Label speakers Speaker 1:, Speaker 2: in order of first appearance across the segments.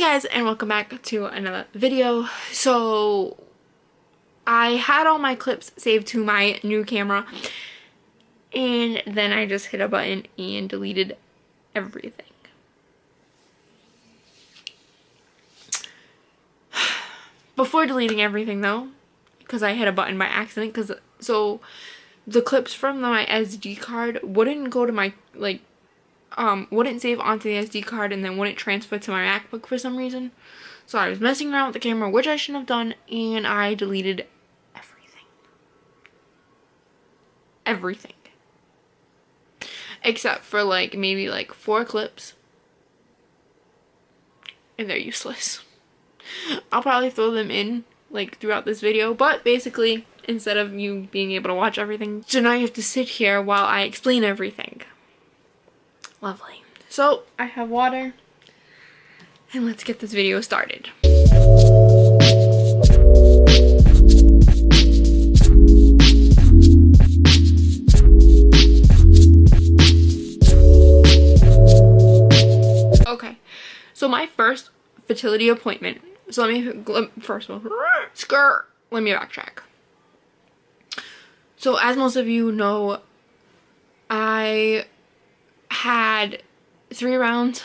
Speaker 1: Guys, and welcome back to another video. So I had all my clips saved to my new camera and then I just hit a button and deleted everything. Before deleting everything though, because I hit a button by accident, so the clips from my SD card wouldn't go to my wouldn't save onto the SD card and then wouldn't transfer to my MacBook for some reason. So I was messing around with the camera, which I shouldn't have done, and I deleted everything. Everything. Except for maybe 4 clips. And they're useless. I'll probably throw them in throughout this video, but basically instead of you being able to watch everything, so now you have to sit here while I explain everything. Lovely. So I have water and let's get this video started. Okay, so my first fertility appointment, so let me backtrack. So as most of you know, I had 3 rounds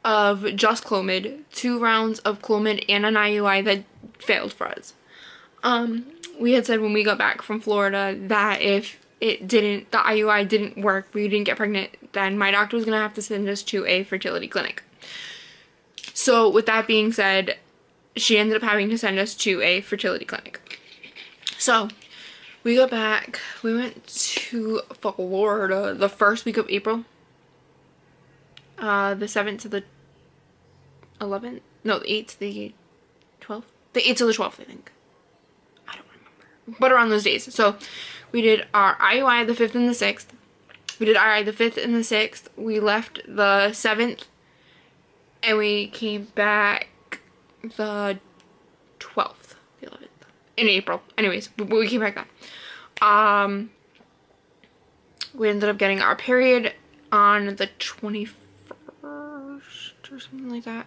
Speaker 1: of just Clomid, 2 rounds of Clomid, and an IUI that failed for us. We had said when we got back from Florida that if the IUI didn't work, we didn't get pregnant, then my doctor was gonna have to send us to a fertility clinic. So with that being said, she ended up having to send us to a fertility clinic. So we got back, we went to Florida the first week of April. The 7th to the 11th? No, the 8th to the 12th? The 8th to the 12th, I think. I don't remember. But around those days. So we did our IUI the 5th and the 6th. We did IUI the 5th and the 6th. We left the 7th. And we came back the 12th. The 11th. In April. Anyways, we came back then. We ended up getting our period on the 21st or something like that,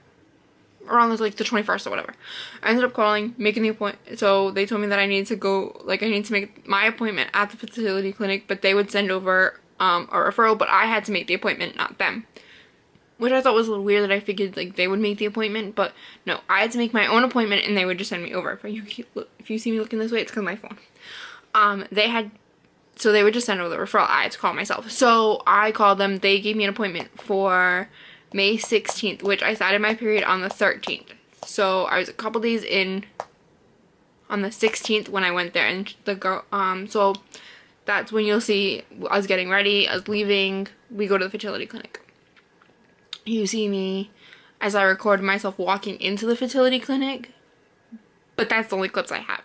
Speaker 1: around the 21st or whatever. I ended up calling, making the appointment. So they told me that I needed to go, I need to make my appointment at the fertility clinic, but they would send over a referral, but I had to make the appointment, not them, which I thought was a little weird, that I figured they would make the appointment, but no, I had to make my own appointment and they would just send me over. If you see me looking this way, it's because of my phone. So they would just send over the referral. I had to call myself. So I called them. They gave me an appointment for May 16th, which I started my period on the 13th. So I was a couple days in on the 16th when I went there, and so that's when you'll see I was getting ready, I was leaving, we go to the fertility clinic. You see me as I record myself walking into the fertility clinic, but that's the only clips I have.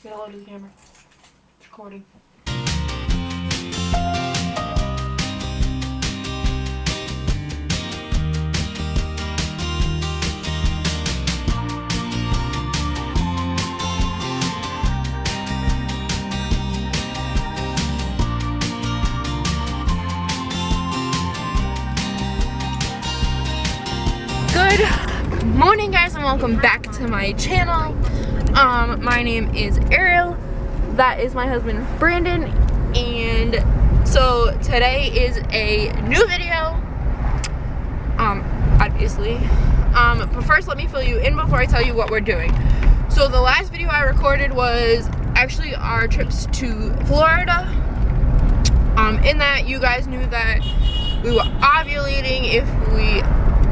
Speaker 1: Say hello to the camera. It's recording. Good morning, guys, and welcome back to my channel. My name is Ariel. That is my husband Brandon, and so today is a new video. Obviously. But first, let me fill you in before I tell you what we're doing. So the last video I recorded was actually our trips to Florida. In that, you guys knew that we were ovulating. If we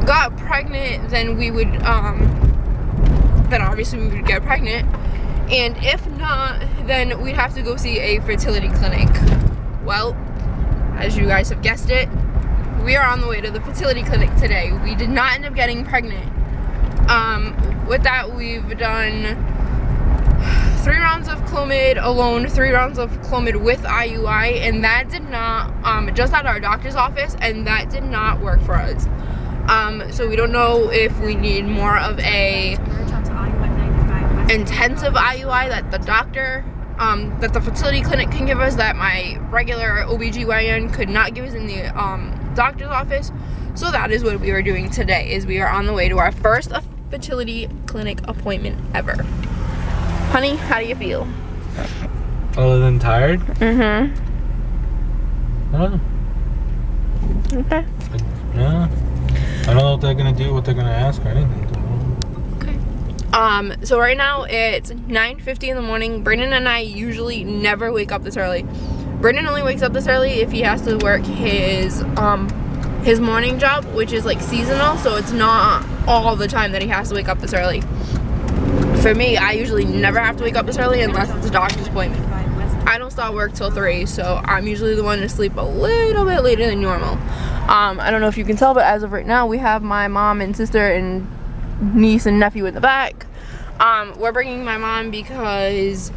Speaker 1: got pregnant, then we would, then obviously we would get pregnant. And if not, then we'd have to go see a fertility clinic. Well, as you guys have guessed it, we are on the way to the fertility clinic today. We did not end up getting pregnant. With that, we've done 3 rounds of Clomid alone, 3 rounds of Clomid with IUI, and that did not, just at our doctor's office, and that did not work for us. So we don't know if we need more of a intensive IUI that the doctor, that the fertility clinic can give us, that my regular OBGYN could not give us in the doctor's office. So that is what we are doing today, is we are on the way to our first fertility clinic appointment ever. Honey, how do you feel?
Speaker 2: Other than tired?
Speaker 1: Mm-hmm.
Speaker 2: I don't know.
Speaker 1: Okay.
Speaker 2: Yeah. I don't know what they're gonna do, what they're gonna ask or anything.
Speaker 1: Okay. So right now it's 9:50 in the morning. Brandon and I usually never wake up this early. Brandon only wakes up this early if he has to work his morning job, which is like seasonal, so it's not all the time that he has to wake up this early. For me, I usually never have to wake up this early unless it's a doctor's appointment. I don't start work till 3, so I'm usually the one to sleep a little bit later than normal. I don't know if you can tell, but as of right now, we have my mom and sister and niece and nephew in the back. We're bringing my mom because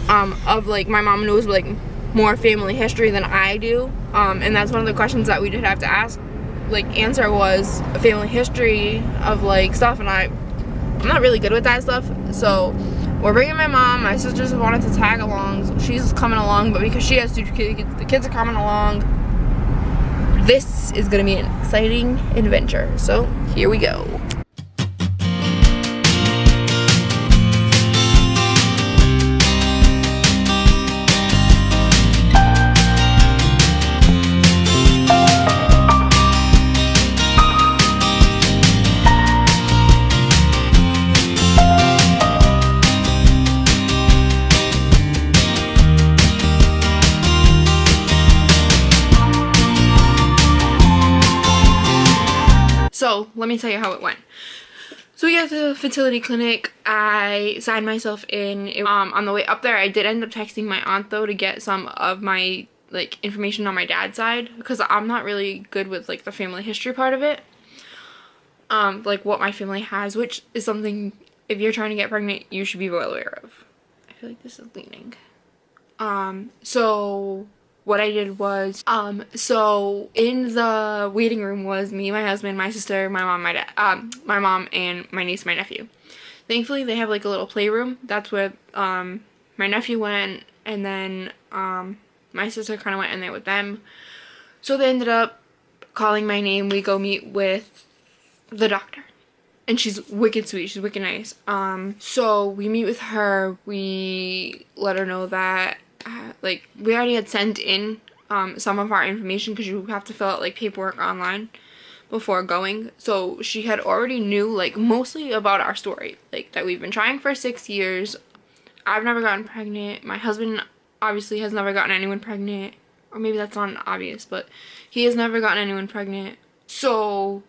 Speaker 1: of, like, my mom knows, like, more family history than I do. And that's one of the questions that we did have to answer was a family history of, like, stuff, and I'm not really good with that stuff. So we're bringing my mom. My sister just wanted to tag along, so she's coming along, but because she has 2 kids, the kids are coming along. This is gonna be an exciting adventure, so here we go. So let me tell you how it went. So we got to the fertility clinic. I signed myself in. On the way up there, I did end up texting my aunt though to get some of my information on my dad's side, because I'm not really good with the family history part of it. Like what my family has, which is something, if you're trying to get pregnant, you should be well aware of. I feel like this is leaning. So what I did was, so in the waiting room was me, my husband, my sister, my mom, my dad, my mom, and my niece, my nephew. Thankfully, they have like a little playroom. That's where my nephew went, and then my sister kind of went in there with them. So they ended up calling my name. We go meet with the doctor, and she's wicked sweet. She's wicked nice. So we meet with her. We let her know that we already had sent in some of our information, because you have to fill out paperwork online before going. So she had already knew mostly about our story, that we've been trying for 6 years. I've never gotten pregnant. My husband obviously has never gotten anyone pregnant, or maybe that's not obvious, but he has never gotten anyone pregnant. So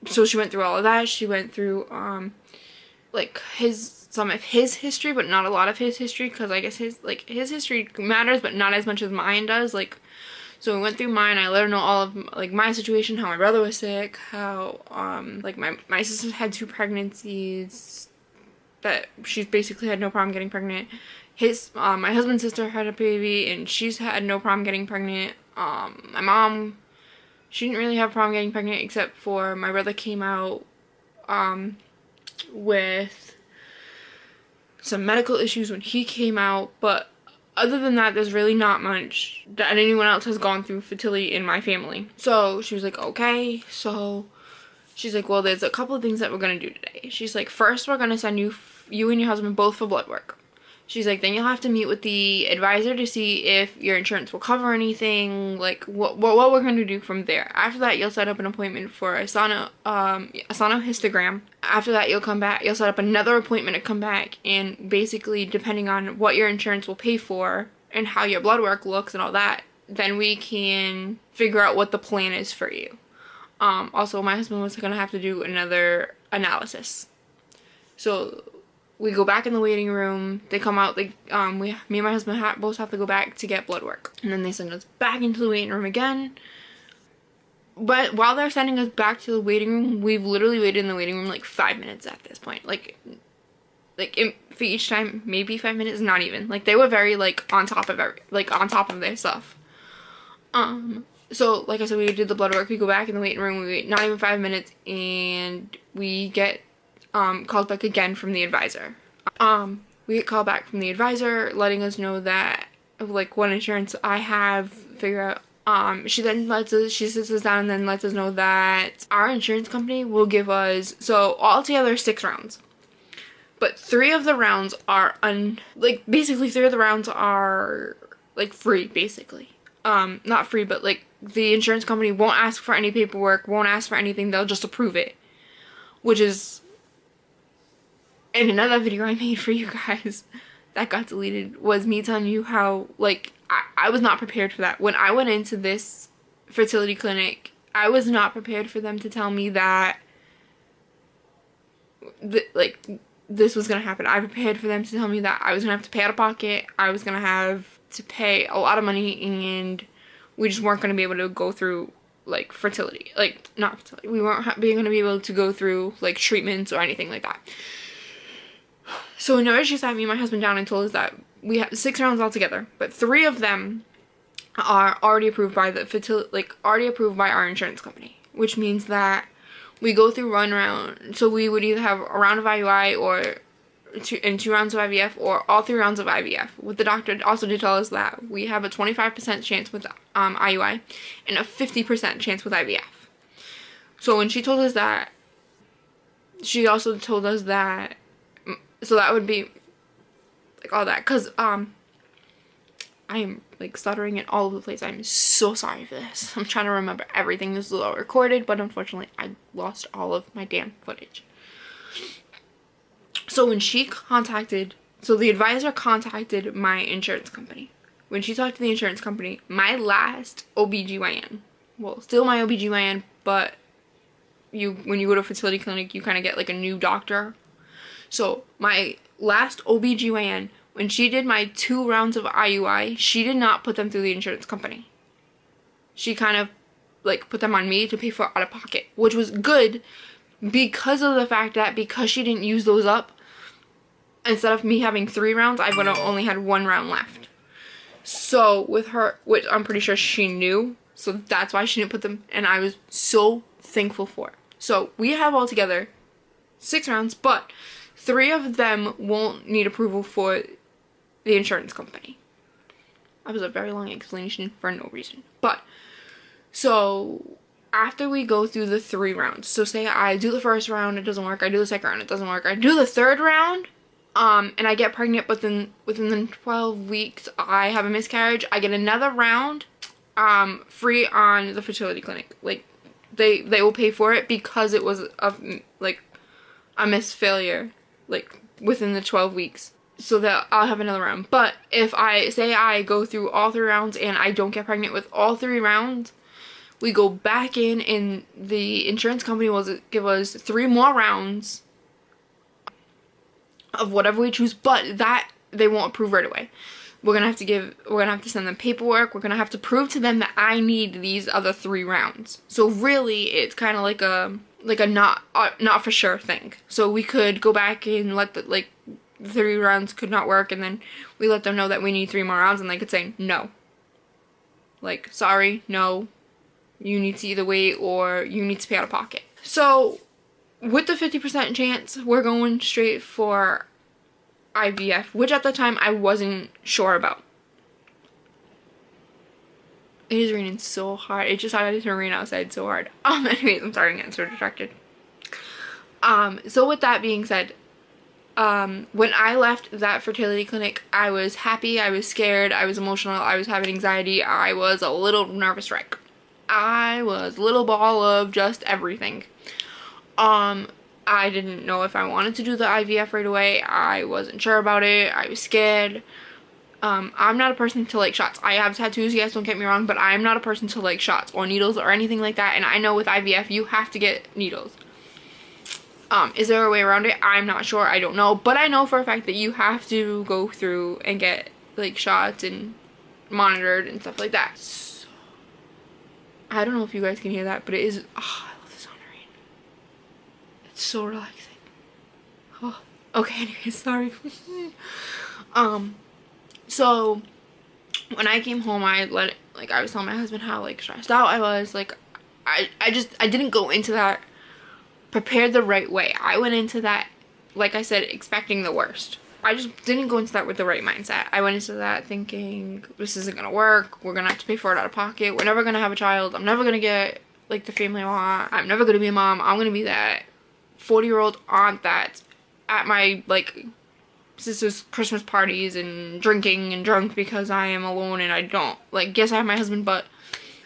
Speaker 1: so she went through all of that. She went through some of his history, but not a lot of his history, because I guess his history matters, but not as much as mine does. So we went through mine. I let her know all of my situation, how my brother was sick, how my sister had 2 pregnancies, that she's basically had no problem getting pregnant. My husband's sister had a baby, and she's had no problem getting pregnant. My mom, she didn't really have a problem getting pregnant, except for my brother came out with some medical issues when he came out, but other than that, there's really not much that anyone else has gone through fertility in my family. So she was like, okay. So she's like, well, there's a couple of things that we're going to do today. She's like, first, we're going to send you and your husband both for blood work. She's like, then you'll have to meet with the advisor to see if your insurance will cover anything, like what we're going to do from there. After that, you'll set up an appointment for a sonohistogram. After that, you'll come back, you'll set up another appointment to come back, and basically, depending on what your insurance will pay for and how your blood work looks and all that, then we can figure out what the plan is for you. Also, my husband was going to have to do another analysis. So we go back in the waiting room. They come out. Me and my husband both have to go back to get blood work, and then they send us back into the waiting room again. But while they're sending us back to the waiting room, we've literally waited in the waiting room like 5 minutes at this point. For each time, maybe 5 minutes, not even. Like, they were very on top of their stuff. So like I said, we did the blood work. We go back in the waiting room. We wait not even 5 minutes, and we get called back again from the advisor. We get called back from the advisor, letting us know that what insurance I have, figure out. She sits us down and then lets us know that our insurance company will give us, so altogether 6 rounds. But 3 of the rounds are basically 3 of the rounds are free, basically. Not free, but the insurance company won't ask for any paperwork, won't ask for anything, they'll just approve it. Which is, in another video I made for you guys that got deleted, was me telling you how, I was not prepared for that. When I went into this fertility clinic, I was not prepared for them to tell me that, this was gonna happen. I prepared for them to tell me that I was gonna have to pay out of pocket, I was gonna have to pay a lot of money, and we just weren't gonna be able to go through, fertility. Not fertility. We weren't gonna be able to go through, treatments or anything like that. So in order, she sat me and my husband down and told us that we have 6 rounds altogether, but 3 of them are already approved by already approved by our insurance company, which means that we go through 1 round. So we would either have a round of IUI or 2 rounds of IVF, or all 3 rounds of IVF. What the doctor also did tell us that we have a 25% chance with IUI and a 50% chance with IVF. So when she told us that, she also told us that, so that would be all that, because I am stuttering it all over the place. I'm so sorry for this. I'm trying to remember everything. This was all recorded, but unfortunately I lost all of my damn footage. So when the advisor contacted my insurance company. When she talked to the insurance company, my last OBGYN, well, still my OBGYN, but when you go to a fertility clinic, you kind of get a new doctor. So my last OBGYN, when she did my 2 rounds of IUI, she did not put them through the insurance company. She kind of put them on me to pay for out of pocket, which was good because of the fact that because she didn't use those up, instead of me having 3 rounds, I would have only had 1 round left. So with her, which I'm pretty sure she knew, so that's why she didn't put them, and I was so thankful for it. So we have altogether 6 rounds, but 3 of them won't need approval for the insurance company. That was a very long explanation for no reason. But, so after we go through the 3 rounds, so say I do the first round, it doesn't work, I do the second round, it doesn't work, I do the 3rd round, and I get pregnant, but then within the 12 weeks I have a miscarriage, I get another round free on the fertility clinic. They will pay for it because it was a missed failure within the 12 weeks, so that I'll have another round. But if I go through all 3 rounds and I don't get pregnant with all 3 rounds, we go back in and the insurance company will give us 3 more rounds of whatever we choose, but that they won't approve right away. We're gonna have to send them paperwork. We're gonna have to prove to them that I need these other 3 rounds. So really, it's kind of like a not for sure thing. So we could go back and let the 3 rounds could not work, and then we let them know that we need 3 more rounds, and they could say no. Sorry, no. You need to either wait or you need to pay out of pocket. So with the 50% chance, we're going straight for IVF, which at the time I wasn't sure about. It is raining so hard. It just started to rain outside so hard. Anyways, I'm sorry I'm getting so distracted. So with that being said, when I left that fertility clinic, I was happy, I was scared, I was emotional, I was having anxiety, I was a little nervous wreck. I was a little ball of just everything. I didn't know if I wanted to do the IVF right away. I wasn't sure about it. I was scared. I'm not a person to like shots. I have tattoos, yes, don't get me wrong, but I'm not a person to like shots or needles or anything like that. And I know with IVF, you have to get needles. Is there a way around it? I'm not sure. I don't know. But I know for a fact that you have to go through and get like shots and monitored and stuff like that. So, I don't know if you guys can hear that, but it is, oh, I love the sound of rain. It's so relaxing. Oh, okay, anyways, sorry. So when I came home, I was telling my husband how like stressed out I was. Like I didn't go into that prepared the right way. I went into that, like I said, expecting the worst. I just didn't go into that with the right mindset. I went into that thinking this isn't gonna work. We're gonna have to pay for it out of pocket. We're never gonna have a child. I'm never gonna get like the family I want. I'm never gonna be a mom. I'm gonna be that 40-year-old aunt that's at my like sister's Christmas parties and drinking and drunk because I am alone and I don't like, yes I have my husband, but,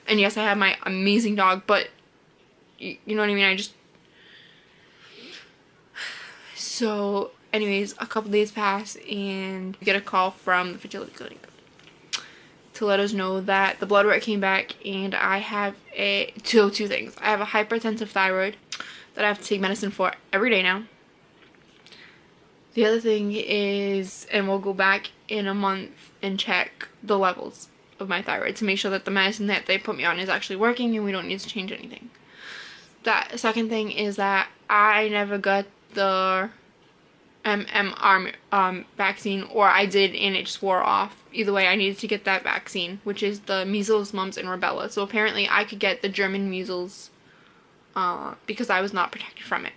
Speaker 1: and yes I have my amazing dog, but you know what I mean. So anyways, a couple days pass and we get a call from the fertility clinic to let us know that the blood work came back and I have two things. I have a hypertensive thyroid that I have to take medicine for every day now. The other thing is, and we'll go back in a month and check the levels of my thyroid to make sure that the medicine that they put me on is actually working and we don't need to change anything. That second thing is that I never got the MMR vaccine, or I did and it just wore off. Either way, I needed to get that vaccine, which is the measles, mumps, and rubella. So apparently I could get the German measles because I was not protected from it,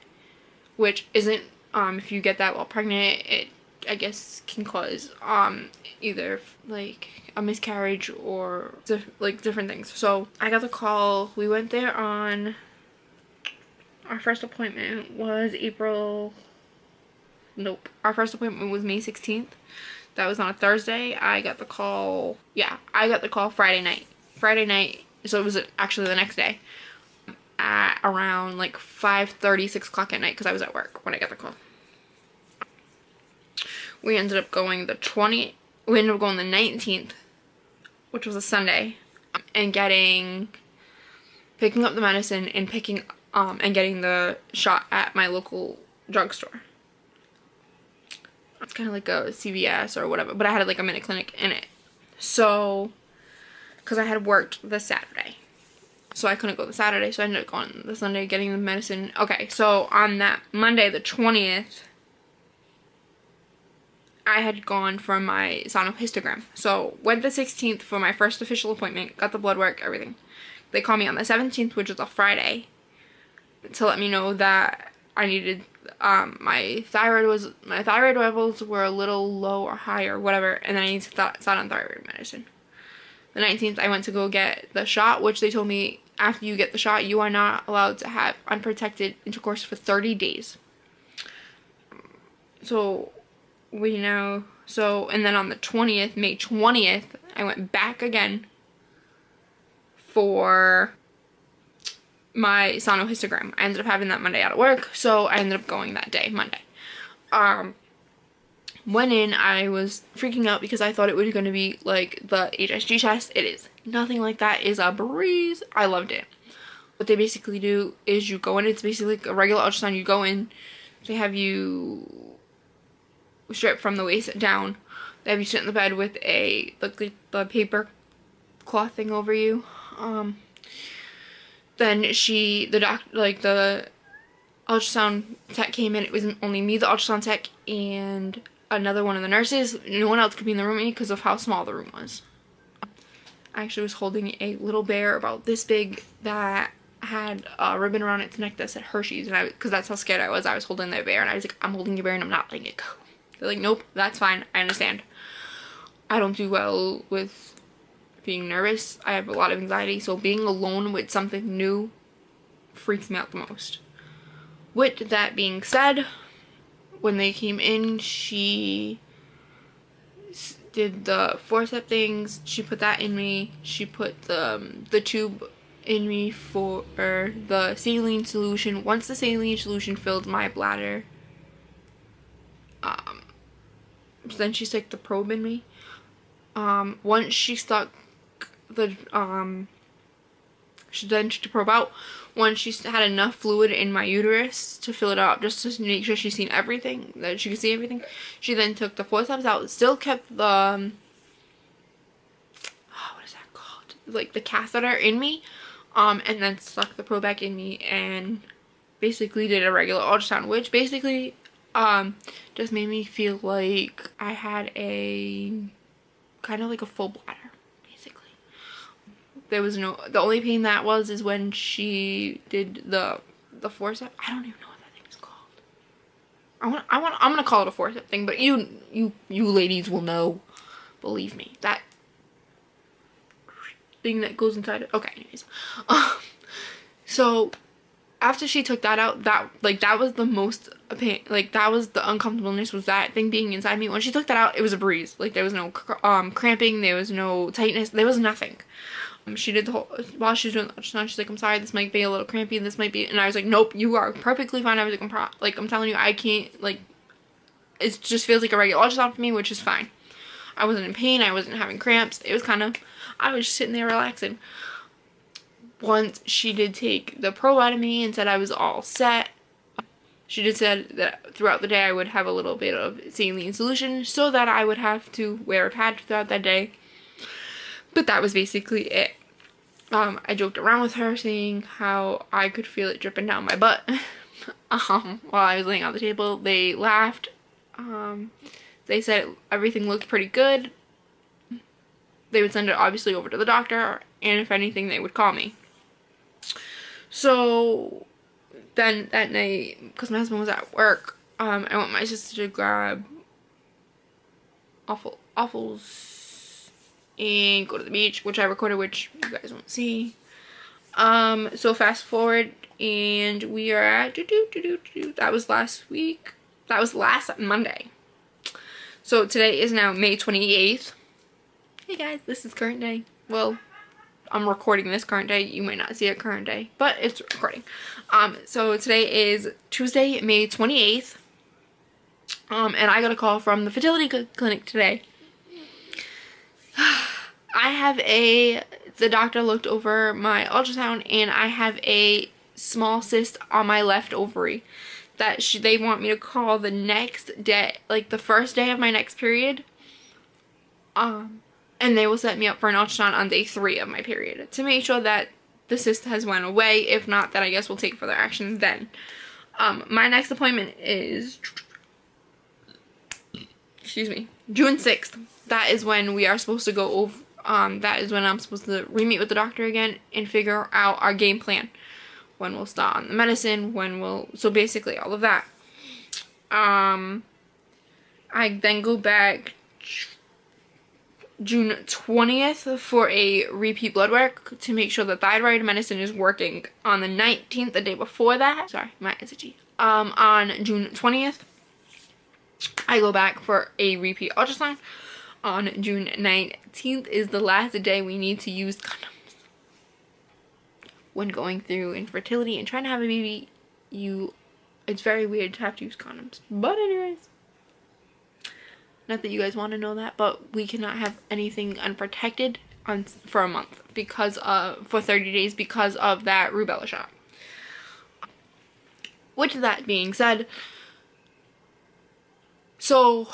Speaker 1: which isn't, if you get that while pregnant, it I guess can cause either like a miscarriage or like different things. So I got the call. We went there on, our first appointment was our first appointment was May 16th. That was on a Thursday. I got the call, I got the call Friday night, so it was actually the next day at around like 5:30, 6 o'clock at night, because I was at work when I got the call. We ended up going the 19th, which was a Sunday, and picking up the medicine and and getting the shot at my local drugstore. It's kind of like a CVS or whatever, but I had like a minute clinic in it. So, because I had worked the Saturday, so I couldn't go the Saturday, so I ended up going the Sunday getting the medicine. Okay, so on that Monday, the 20th, I had gone for my sonohistogram. So went the 16th for my first official appointment, got the blood work, everything. They called me on the 17th, which was a Friday, to let me know that I needed, my thyroid levels were a little low or high or whatever, and then I needed to start on thyroid medicine. The 19th, I went to go get the shot, which they told me after you get the shot, you are not allowed to have unprotected intercourse for 30 days. So and then on the 20th, May 20th, I went back again for my sonohistogram. I ended up having that Monday out of work, so I ended up going that day, Monday. Went in, I was freaking out because I thought it was going to be like the HSG test. It is nothing like that. It is a breeze. I loved it. What they basically do is you go in, it's basically like a regular ultrasound. You go in, they have you stripped from the waist down. They have you sit in the bed with the paper cloth thing over you. Then the ultrasound tech came in. It was only me, the ultrasound tech, and another one of the nurses. No one else could be in the room with me because of how small the room was. I actually was holding a little bear about this big that had a ribbon around its neck that said Hershey's, and because that's how scared I was holding that bear, and I was like, I'm holding your bear and I'm not letting it go. They're like, nope, that's fine, I understand. I don't do well with being nervous. I have a lot of anxiety, so being alone with something new freaks me out the most. With that being said, when they came in, she did the forceps things. She put that in me. She put the tube in me for the saline solution. Once the saline solution filled my bladder, then she stuck the probe in me. Once she stuck the she then took the probe out. Once she had enough fluid in my uterus to fill it up, just to make sure she's seen everything, that she could see everything, she then took the forceps out. Still kept the what is that called? Like the catheter in me, and then stuck the probe back in me and basically did a regular ultrasound, which basically just made me feel like I had a kind of like a full bladder. There was no, the only pain that was is when she did the forceps. I don't even know what that thing is called. I'm gonna call it a forceps thing, but you ladies will know. Believe me, that thing that goes inside it. Okay, anyways. So after she took that out, that was the most pain, like that was the uncomfortableness, was that thing being inside me. When she took that out, it was a breeze. Like there was no cramping, there was no tightness, there was nothing. She did the whole, while she was doing the ultrasound, she's like, I'm sorry, this might be a little crampy, this might be, and I was like, nope, you are perfectly fine. I was like, I'm telling you, I can't, like, it just feels like a regular ultrasound for me, which is fine. I wasn't in pain, I wasn't having cramps, it was kind of, I was just sitting there relaxing. Once she did take the probe out of me and said I was all set, she did said that throughout the day I would have a little bit of saline solution, so that I would have to wear a pad throughout that day. But that was basically it. I joked around with her saying how I could feel it dripping down my butt while I was laying on the table. They laughed. They said everything looked pretty good. They would send it obviously over to the doctor, and if anything they would call me. So then that night, because my husband was at work, I want my sister to grab waffles and go to the beach, which I recorded, which you guys won't see. So fast forward, and we are at that was last week. That was last Monday. So today is now May 28th. Hey guys, this is current day. Well, I'm recording this current day. You might not see it current day, but it's recording. So today is Tuesday, May 28th. And I got a call from the fertility clinic today. The doctor looked over my ultrasound, and I have a small cyst on my left ovary that they want me to call the next day, like the first day of my next period. And they will set me up for an ultrasound on day 3 of my period to make sure that the cyst has went away. If not, then I guess we'll take further action then. My next appointment is, excuse me, June 6th. That is when we are supposed to go over, that is when I'm supposed to re-meet with the doctor again and figure out our game plan. When we'll start on the medicine, so basically all of that. I then go back June 20th for a repeat blood work to make sure the thyroid medicine is working. On the 19th, the day before that, sorry, my SG. On June 20th, I go back for a repeat ultrasound. On June 19th is the last day we need to use condoms. When going through infertility and trying to have a baby, it's very weird to have to use condoms. But anyways, not that you guys want to know that, but we cannot have anything unprotected for a month for 30 days because of that rubella shot. With that being said, so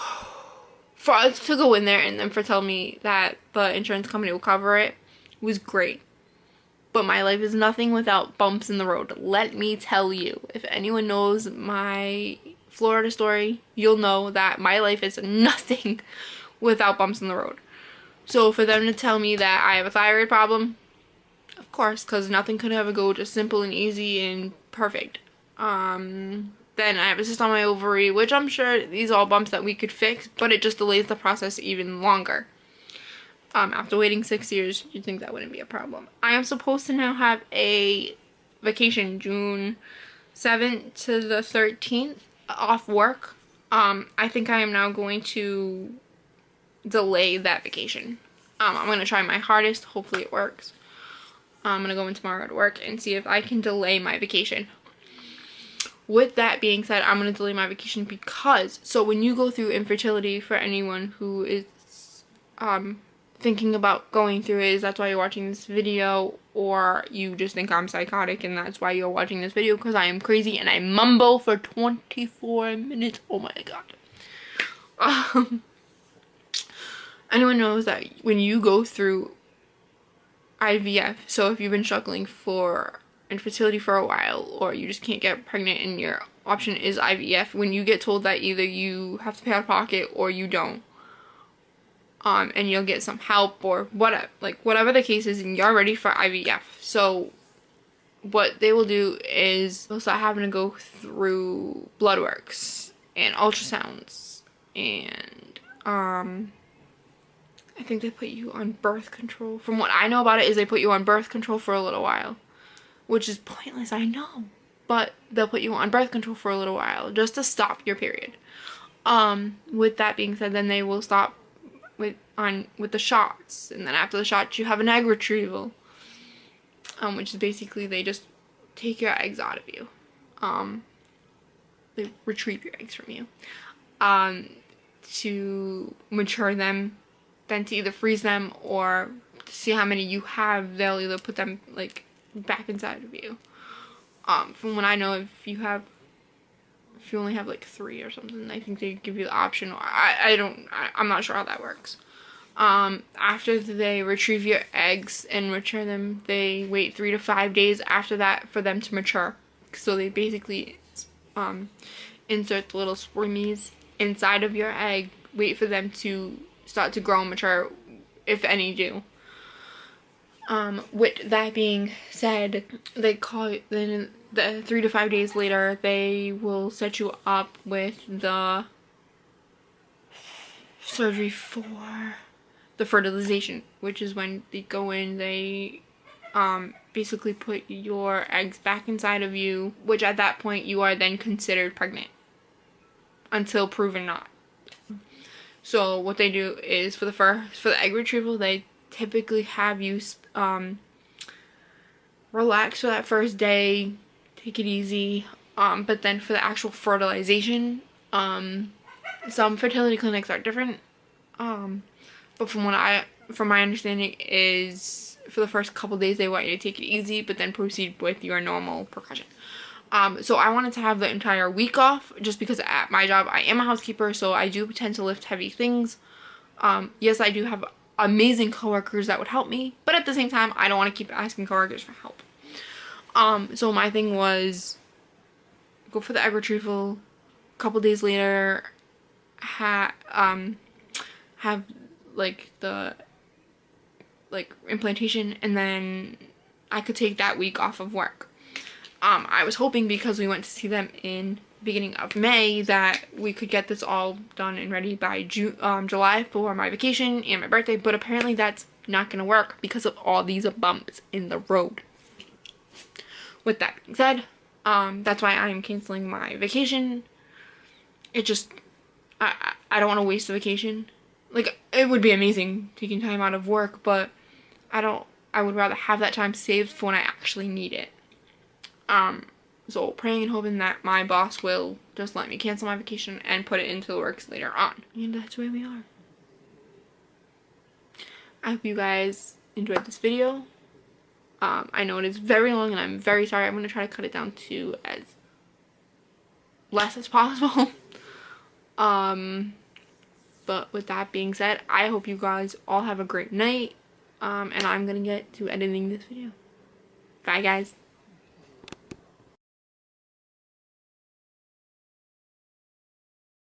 Speaker 1: for us to go in there and then for tell me that the insurance company will cover it was great. But my life is nothing without bumps in the road. Let me tell you, if anyone knows my Florida story, you'll know that my life is nothing without bumps in the road. So for them to tell me that I have a thyroid problem, of course, because nothing could ever go just simple and easy and perfect. Then I have a cyst on my ovary, which I'm sure these are all bumps that we could fix, but it just delays the process even longer. After waiting 6 years, you'd think that wouldn't be a problem. I am supposed to now have a vacation June 7th to the 13th off work. I think I am now going to delay that vacation. I'm going to try my hardest. Hopefully it works. I'm going to go in tomorrow to work and see if I can delay my vacation. With that being said, I'm going to delay my vacation because, so when you go through infertility, for anyone who is thinking about going through it, is that's why you're watching this video, or you just think I'm psychotic and that's why you're watching this video, because I am crazy and I mumble for 24 minutes. Oh my god. Anyone knows that when you go through IVF, so if you've been struggling for infertility for a while, or you just can't get pregnant and your option is IVF, when you get told that either you have to pay out of pocket or you don't, and you'll get some help or whatever, like whatever the case is, and you're ready for IVF. So what they will do is they'll start having to go through blood works and ultrasounds, and I think they put you on birth control. From what I know about it is they put you on birth control for a little while, which is pointless, I know, but they'll put you on birth control for a little while just to stop your period. With that being said, then they will stop with the shots, and then after the shots you have an egg retrieval, which is basically they just take your eggs out of you. They retrieve your eggs from you to mature them, then to either freeze them or to see how many you have. They'll either put them like back inside of you. From what I know, if you only have like 3 or something, I think they give you the option, or I'm not sure how that works. After they retrieve your eggs and mature them, they wait 3 to 5 days after that for them to mature. So they basically insert the little spermies inside of your egg, wait for them to start to grow and mature, if any do. With that being said, they call then the 3 to 5 days later, they will set you up with the surgery for the fertilization, which is when they go in, they basically put your eggs back inside of you, which at that point you are then considered pregnant until proven not. So what they do is for the egg retrieval, they typically have you relax for that first day, take it easy, but then for the actual fertilization, some fertility clinics are different, but from my understanding is for the first couple days they want you to take it easy, but then proceed with your normal progression. So I wanted to have the entire week off just because at my job I am a housekeeper, so I do tend to lift heavy things. Yes, I do have amazing coworkers that would help me, but at the same time I don't want to keep asking coworkers for help. So my thing was go for the egg retrieval, a couple days later have like the implantation, and then I could take that week off of work. I was hoping, because we went to see them in the beginning of May, that we could get this all done and ready by July for my vacation and my birthday, but apparently that's not gonna work because of all these bumps in the road. With that being said, that's why I am canceling my vacation. It just, I don't want to waste the vacation. Like, it would be amazing taking time out of work, but I would rather have that time saved for when I actually need it. So praying and hoping that my boss will just let me cancel my vacation and put it into the works later on. And that's where we are. I hope you guys enjoyed this video. I know it is very long and I'm very sorry. I'm going to try to cut it down to as less as possible. But with that being said, I hope you guys all have a great night. And I'm going to get to editing this video. Bye guys.